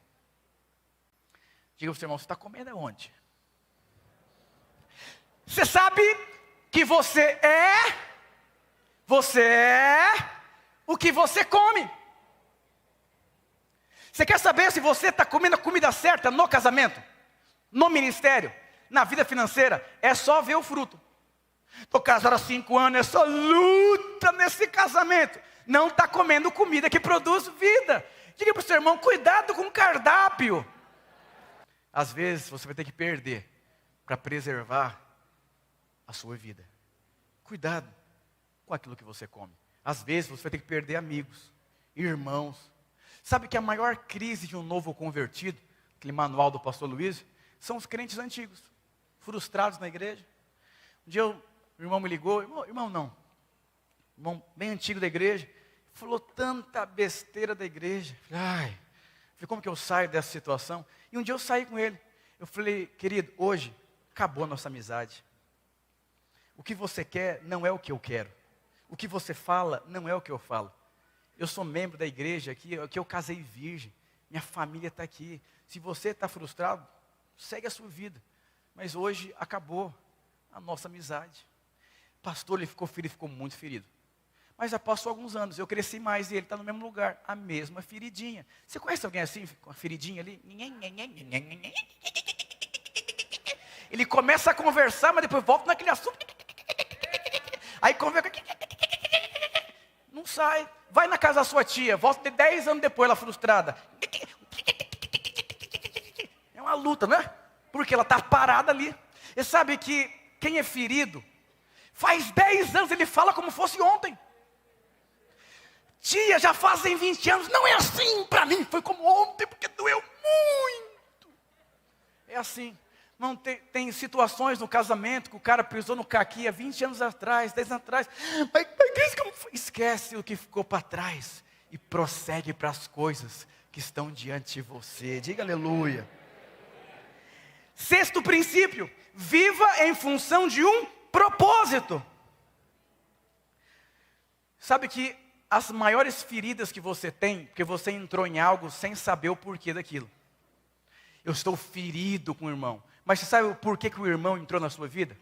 Speaker 1: Diga para o seu irmão, você está comendo aonde? Você sabe que você é o que você come. Você quer saber se você está comendo a comida certa no casamento, no ministério, na vida financeira? É só ver o fruto. Estou casado há 5 anos, essa luta nesse casamento. Não está comendo comida que produz vida. Diga para o seu irmão, cuidado com o cardápio. Às vezes você vai ter que perder para preservar a sua vida. Cuidado com aquilo que você come. Às vezes você vai ter que perder amigos, irmãos. Sabe que a maior crise de um novo convertido, aquele manual do pastor Luiz, são os crentes antigos, frustrados na igreja. Um dia o irmão me ligou, irmão bem antigo da igreja, falou tanta besteira da igreja. Falei, como que eu saio dessa situação? E um dia eu saí com ele. Eu falei, querido, hoje acabou a nossa amizade. O que você quer não é o que eu quero. O que você fala não é o que eu falo. Eu sou membro da igreja aqui, eu casei virgem. Minha família está aqui. Se você está frustrado, segue a sua vida. Mas hoje acabou a nossa amizade. Pastor, ele ficou ferido, ficou muito ferido. Mas já passou alguns anos, eu cresci mais e ele está no mesmo lugar, a mesma feridinha. Você conhece alguém assim, com a feridinha ali? Ele começa a conversar, mas depois volta naquele assunto. Aí conversa. Não sai. Vai na casa da sua tia, volta 10 anos depois, ela frustrada. É uma luta, né? Porque ela está parada ali. E sabe que quem é ferido, faz 10 anos ele fala como fosse ontem. Tia, já fazem 20 anos, não é assim para mim, foi como ontem, porque doeu muito. É assim, não tem situações no casamento que o cara pisou no caqui há 20 anos atrás, 10 anos atrás, mas esquece o que ficou para trás e prossegue para as coisas que estão diante de você. Diga aleluia. Sexto princípio, viva em função de um propósito. Sabe que as maiores feridas que você tem, porque você entrou em algo sem saber o porquê daquilo. Eu estou ferido com o irmão. Mas você sabe o porquê que o irmão entrou na sua vida?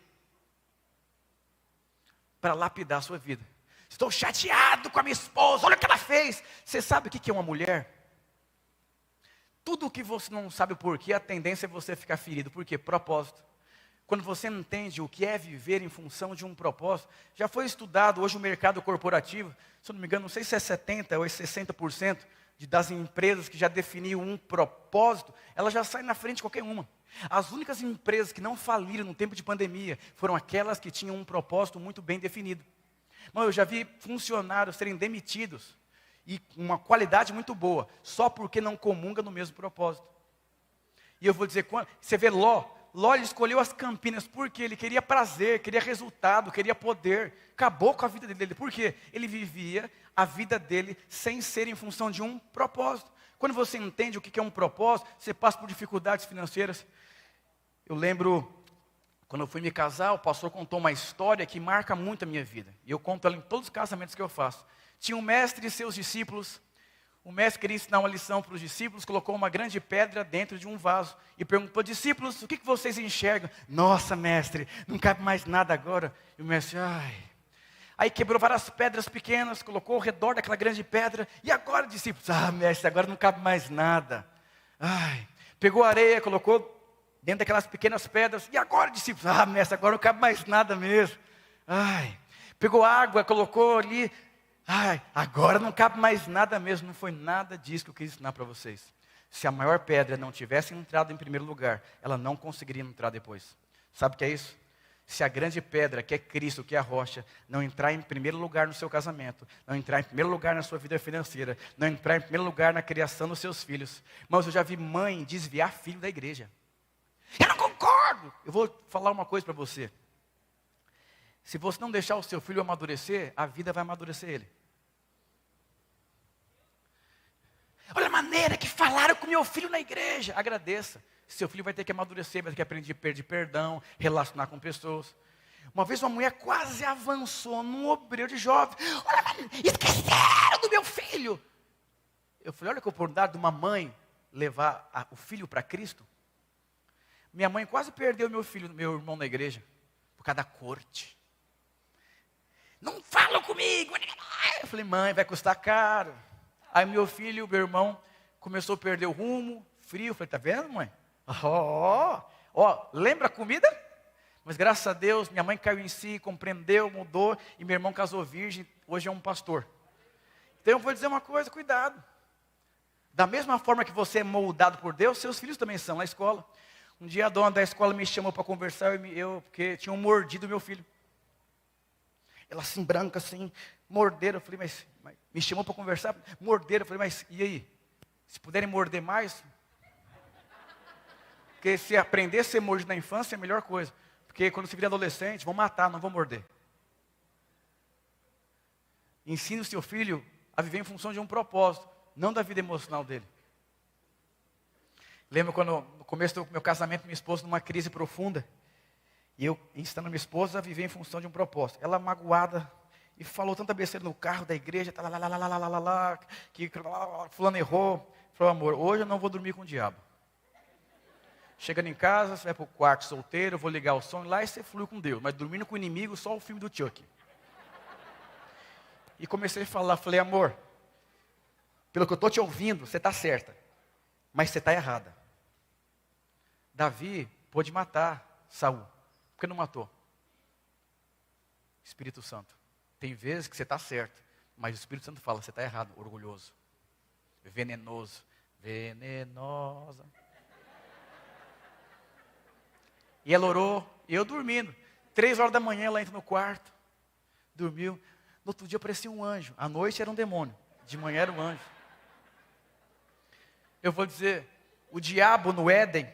Speaker 1: Para lapidar a sua vida. Estou chateado com a minha esposa, olha o que ela fez. Você sabe o que é uma mulher? Tudo que você não sabe o porquê, a tendência é você ficar ferido. Por quê? Propósito. Quando você entende o que é viver em função de um propósito, já foi estudado hoje o mercado corporativo, se eu não me engano, não sei se é 70% ou 60% das empresas que já definiram um propósito, ela já sai na frente de qualquer uma. As únicas empresas que não faliram no tempo de pandemia foram aquelas que tinham um propósito muito bem definido. Mas eu já vi funcionários serem demitidos e com uma qualidade muito boa, só porque não comunga no mesmo propósito. E eu vou dizer, você vê Ló Ló escolheu as Campinas porque ele queria prazer, queria resultado, queria poder. Acabou com a vida dele. Por quê? Ele vivia a vida dele sem ser em função de um propósito. Quando você entende o que é um propósito, você passa por dificuldades financeiras. Eu lembro, quando eu fui me casar, o pastor contou uma história que marca muito a minha vida. E eu conto ela em todos os casamentos que eu faço. Tinha um mestre e seus discípulos. O mestre queria ensinar uma lição para os discípulos, colocou uma grande pedra dentro de um vaso e perguntou: discípulos, o que vocês enxergam? Nossa, mestre, não cabe mais nada agora. E o mestre, ai. Aí quebrou várias pedras pequenas, colocou ao redor daquela grande pedra. E agora, discípulos? Ah, mestre, agora não cabe mais nada. Ai. Pegou areia, colocou dentro daquelas pequenas pedras. E agora, discípulos? Ah, mestre, agora não cabe mais nada mesmo. Ai. Pegou água, colocou ali. Ai, agora não cabe mais nada mesmo. Não foi nada disso que eu quis ensinar para vocês. Se a maior pedra não tivesse entrado em primeiro lugar, ela não conseguiria entrar depois. Sabe o que é isso? Se a grande pedra, que é Cristo, que é a rocha, não entrar em primeiro lugar no seu casamento, não entrar em primeiro lugar na sua vida financeira, não entrar em primeiro lugar na criação dos seus filhos. Mas eu já vi mãe desviar filho da igreja. Eu não concordo. Eu vou falar uma coisa para você. Se você não deixar o seu filho amadurecer, a vida vai amadurecer ele. Olha a maneira que falaram com meu filho na igreja. Agradeça. Seu filho vai ter que amadurecer, vai ter que aprender a pedir perdão, relacionar com pessoas. Uma vez uma mulher quase avançou num obreiro de jovem. Olha, esqueceram do meu filho. Eu falei, olha que oportunidade de uma mãe levar o filho para Cristo. Minha mãe quase perdeu meu irmão na igreja, por causa da corte. Não falam comigo. Eu falei, mãe, vai custar caro. Aí meu irmão, começou a perder o rumo, frio. Eu falei, tá vendo, mãe? Lembra a comida? Mas graças a Deus, minha mãe caiu em si, compreendeu, mudou, e meu irmão casou virgem, hoje é um pastor. Então eu vou dizer uma coisa, cuidado. Da mesma forma que você é moldado por Deus, seus filhos também são na escola. Um dia a dona da escola me chamou para conversar, porque tinham mordido meu filho. Ela assim, branca, assim, morderam. Eu falei, mas me chamou para conversar, morderam. Eu falei, mas e aí? Se puderem morder mais? Porque se aprender a ser mordido na infância é a melhor coisa. Porque quando você vira adolescente, vão matar, não vão morder. Ensine o seu filho a viver em função de um propósito, não da vida emocional dele. Lembro quando, no começo do meu casamento, minha esposa numa crise profunda. E eu, ensinando minha esposa a viver em função de um propósito. Ela magoada, e falou tanta besteira no carro da igreja, que fulano errou. Falou, amor, hoje eu não vou dormir com o diabo. Chegando em casa, você vai para o quarto solteiro, eu vou ligar o som, lá e você flui com Deus. Mas dormindo com o inimigo, só o filme do Chuck. E comecei a falar, falei, amor, pelo que eu estou te ouvindo, você está certa, mas você está errada. Davi pôde matar Saul. Por que não matou? Espírito Santo. Tem vezes que você está certo, mas o Espírito Santo fala, você está errado, orgulhoso, venenoso, venenosa. E ela orou, e eu dormindo. 3 horas da manhã ela entra no quarto, dormiu. No outro dia parecia um anjo, à noite era um demônio, de manhã era um anjo. Eu vou dizer, o diabo no Éden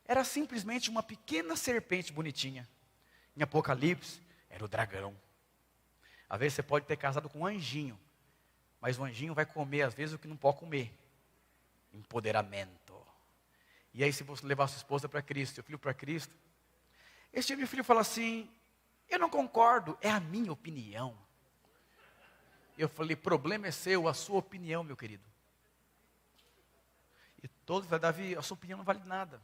Speaker 1: era simplesmente uma pequena serpente bonitinha. Em Apocalipse, era o dragão. Às vezes você pode ter casado com um anjinho, mas o anjinho vai comer, às vezes, o que não pode comer. Empoderamento. E aí, se você levar sua esposa para Cristo, seu filho para Cristo, esse tipo de filho fala assim, eu não concordo, é a minha opinião. Eu falei, problema é seu, a sua opinião, meu querido. E todos falam, Davi, a sua opinião não vale nada.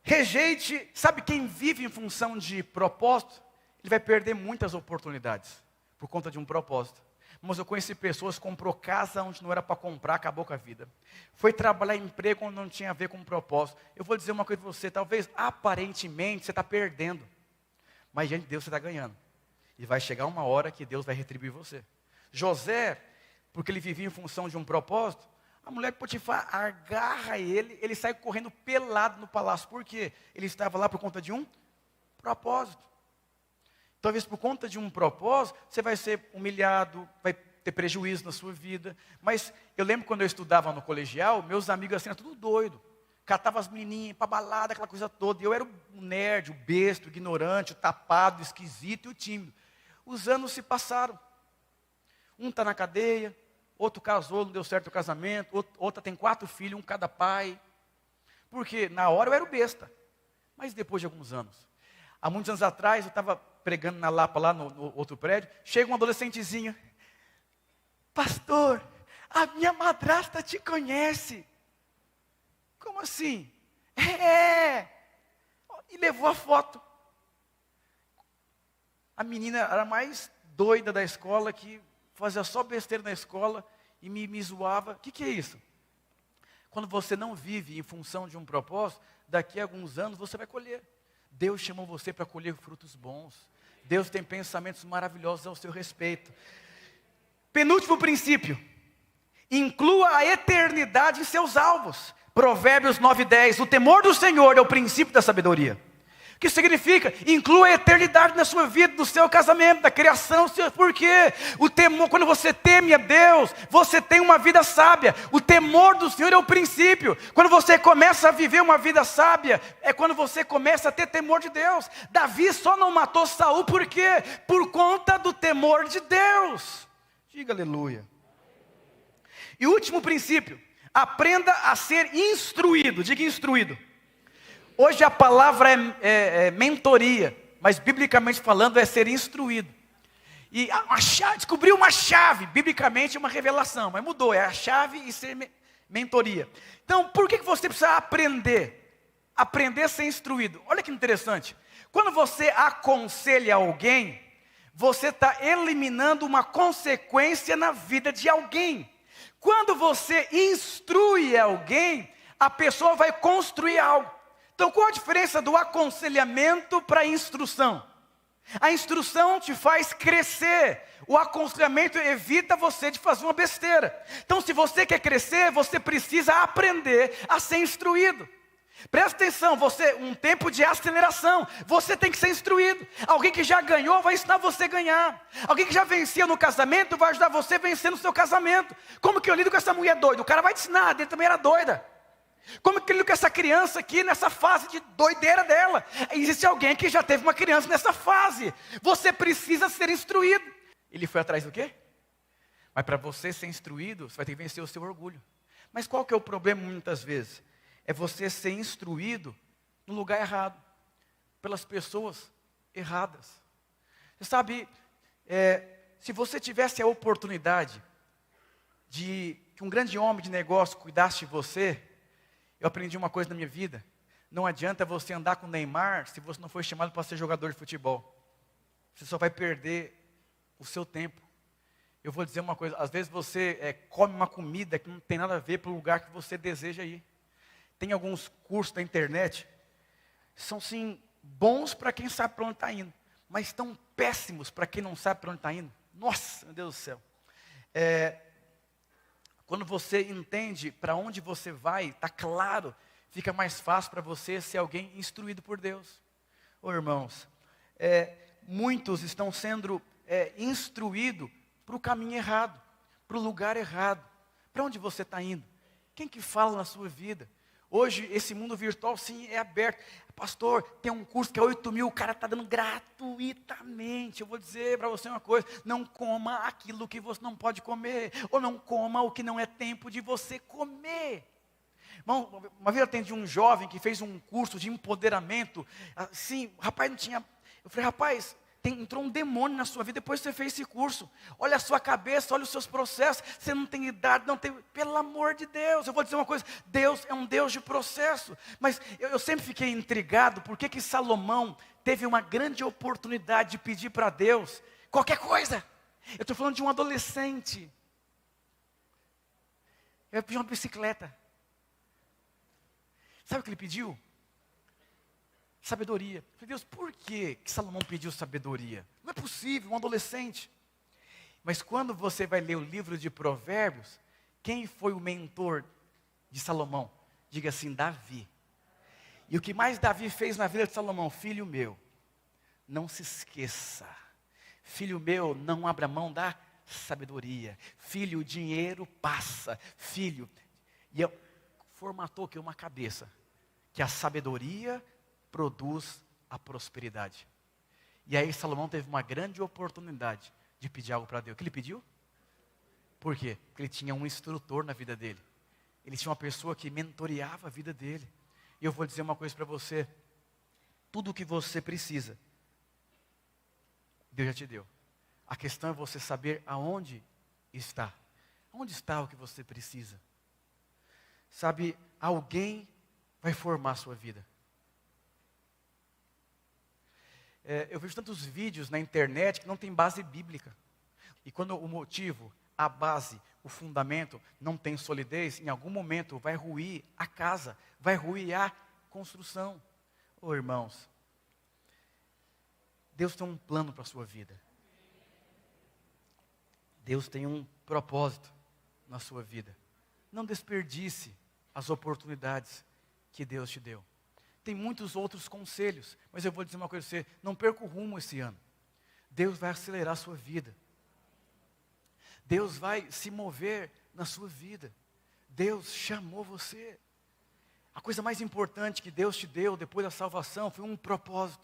Speaker 1: Rejeite, sabe quem vive em função de propósito? Ele vai perder muitas oportunidades por conta de um propósito. Mas eu conheci pessoas que comprou casa onde não era para comprar, acabou com a vida. Foi trabalhar em emprego onde não tinha a ver com um propósito. Eu vou dizer uma coisa para você, talvez aparentemente você está perdendo, mas diante de Deus você está ganhando. E vai chegar uma hora que Deus vai retribuir você. José, porque ele vivia em função de um propósito, a mulher de Potifar agarra ele sai correndo pelado no palácio. Por quê? Ele estava lá por conta de um propósito. Talvez por conta de um propósito, você vai ser humilhado, vai ter prejuízo na sua vida. Mas eu lembro quando eu estudava no colegial, meus amigos assim, eram tudo doido. Catava as menininhas para balada, aquela coisa toda. E eu era o nerd, o besta, o ignorante, o tapado, o esquisito e o tímido. Os anos se passaram. Um está na cadeia, outro casou, não deu certo o casamento, outra tem 4 filhos, um cada pai. Porque na hora eu era o besta. Mas depois de alguns anos. Há muitos anos atrás, eu estava pregando na Lapa, lá no outro prédio. Chega um adolescentezinho. Pastor, a minha madrasta te conhece. Como assim? É. E levou a foto. A menina era a mais doida da escola, que fazia só besteira na escola e me zoava. O que é isso? Quando você não vive em função de um propósito, daqui a alguns anos você vai colher. Deus chamou você para colher frutos bons. Deus tem pensamentos maravilhosos ao seu respeito. Penúltimo princípio. Inclua a eternidade em seus alvos. Provérbios 9:10. O temor do Senhor é o princípio da sabedoria. O que significa? Inclua a eternidade na sua vida, no seu casamento, na criação. Por quê? O temor, quando você teme a Deus, você tem uma vida sábia. O temor do Senhor é o princípio. Quando você começa a viver uma vida sábia, é quando você começa a ter temor de Deus. Davi só não matou Saul, por quê? Por conta do temor de Deus. Diga aleluia. E o último princípio, aprenda a ser instruído. Diga instruído. Hoje a palavra é mentoria, mas biblicamente falando é ser instruído. E descobriu uma chave, biblicamente é uma revelação, mas mudou, é a chave e ser mentoria. Então, por que você precisa aprender? Aprender a ser instruído. Olha que interessante. Quando você aconselha alguém, você está eliminando uma consequência na vida de alguém. Quando você instrui alguém, a pessoa vai construir algo. Então, qual a diferença do aconselhamento para a instrução? A instrução te faz crescer. O aconselhamento evita você de fazer uma besteira. Então, se você quer crescer, você precisa aprender a ser instruído. Presta atenção, um tempo de aceleração. Você tem que ser instruído. Alguém que já ganhou vai ensinar você a ganhar. Alguém que já vencia no casamento vai ajudar você a vencer no seu casamento. Como que eu lido com essa mulher doida? O cara vai te ensinar, ele também era doida. Como que eu lido com essa criança aqui nessa fase de doideira dela? Existe alguém que já teve uma criança nessa fase. Você precisa ser instruído. Ele foi atrás do quê? Mas para você ser instruído, você vai ter que vencer o seu orgulho. Mas qual que é o problema muitas vezes? É você ser instruído no lugar errado, pelas pessoas erradas. Você sabe, se você tivesse a oportunidade de que um grande homem de negócio cuidasse de você, eu aprendi uma coisa na minha vida. Não adianta você andar com o Neymar se você não foi chamado para ser jogador de futebol. Você só vai perder o seu tempo. Eu vou dizer uma coisa, às vezes você come uma comida que não tem nada a ver para o lugar que você deseja ir. Tem alguns cursos da internet, são sim bons para quem sabe para onde está indo, mas tão péssimos para quem não sabe para onde está indo. Nossa, meu Deus do céu. Quando você entende para onde você vai, está claro, fica mais fácil para você ser alguém instruído por Deus. Ô irmãos, muitos estão sendo instruídos para o caminho errado, para o lugar errado. Para onde você está indo? Quem que fala na sua vida? Hoje, esse mundo virtual, sim, é aberto. Pastor, tem um curso que é 8 mil, o cara está dando gratuitamente. Eu vou dizer para você uma coisa, não coma aquilo que você não pode comer, ou não coma o que não é tempo de você comer. Irmão, uma vez eu atendi um jovem que fez um curso de empoderamento, assim, o rapaz não tinha... Eu falei, rapaz... entrou um demônio na sua vida depois que você fez esse curso. Olha a sua cabeça, olha os seus processos. Você não tem idade, não tem... Pelo amor de Deus, eu vou dizer uma coisa. Deus é um Deus de processo. Mas eu sempre fiquei intrigado. Por que Salomão teve uma grande oportunidade de pedir para Deus qualquer coisa? Eu estou falando de um adolescente. Ele pediu uma bicicleta. Sabe o que ele pediu? Sabedoria. Eu falei, Deus, por que Salomão pediu sabedoria? Não é possível, um adolescente. Mas quando você vai ler o livro de Provérbios, quem foi o mentor de Salomão? Diga assim, Davi. E o que mais Davi fez na vida de Salomão? Filho meu, não se esqueça. Filho meu, não abra mão da sabedoria. Filho, o dinheiro passa. Filho, formatou aqui uma cabeça, que a sabedoria produz a prosperidade. E aí Salomão teve uma grande oportunidade de pedir algo para Deus. O que ele pediu? Por quê? Porque ele tinha um instrutor na vida dele. Ele tinha uma pessoa que mentoreava a vida dele. E eu vou dizer uma coisa para você. Tudo o que você precisa, Deus já te deu. A questão é você saber aonde está. Onde está o que você precisa? Sabe, alguém vai formar a sua vida. Eu vejo tantos vídeos na internet que não tem base bíblica. E quando o motivo, a base, o fundamento não tem solidez, em algum momento vai ruir a casa, vai ruir a construção. Oh, irmãos, Deus tem um plano para a sua vida. Deus tem um propósito na sua vida. Não desperdice as oportunidades que Deus te deu. Tem muitos outros conselhos, mas eu vou dizer uma coisa para você, não perca o rumo esse ano. Deus vai acelerar a sua vida. Deus vai se mover na sua vida. Deus chamou você. A coisa mais importante que Deus te deu depois da salvação foi um propósito.